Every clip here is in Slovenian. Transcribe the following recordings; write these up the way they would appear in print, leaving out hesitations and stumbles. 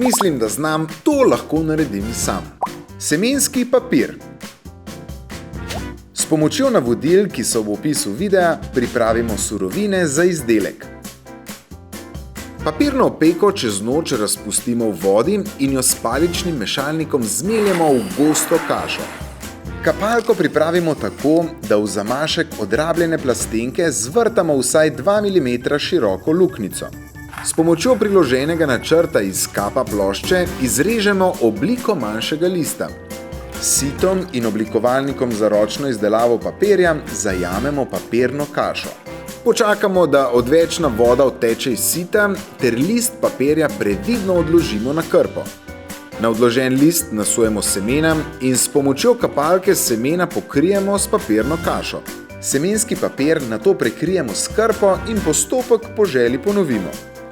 Mislim, da znam, to lahko naredim sam. Semenski papir. S pomočjo navodil, ki so v opisu videa, pripravimo surovine za izdelek. Papirno opeko čez noč razpustimo v vodi in jo s paličnim mešalnikom zmeljemo v gosto kašo. Kapalko pripravimo tako, da v zamašek odrabljene plastenke zvrtamo vsaj 2 mm široko luknjico. S pomočjo priloženega načrta iz kapa plošče izrežemo obliko manjšega lista. S sitom in oblikovalnikom za ročno izdelavo papirja zajamemo papirno kašo. Počakamo, da odvečna voda odteče iz sita ter list papirja previdno odložimo na krpo. Na odložen list nasujemo semena in s pomočjo kapalke semena pokrijemo s papirno kašo. Semenski papir nato prekrijemo s krpo in postopek po želji ponovimo.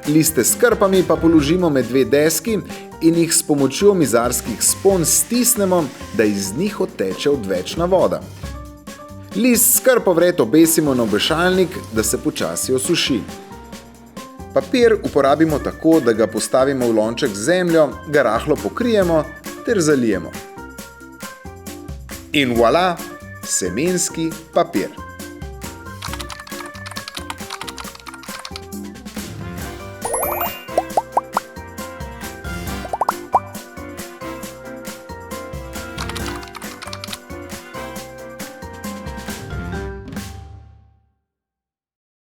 Liste s krpami pa položimo med 2 deski in jih s pomočjo mizarskih spon stisnemo, da iz njih odteče odvečna voda. List s krpo vred obesimo na obešalnik, da se počasi osuši. Papir uporabimo tako, da ga postavimo v lonček z zemljo, ga rahlo pokrijemo ter zalijemo. In voilà, semenski papir.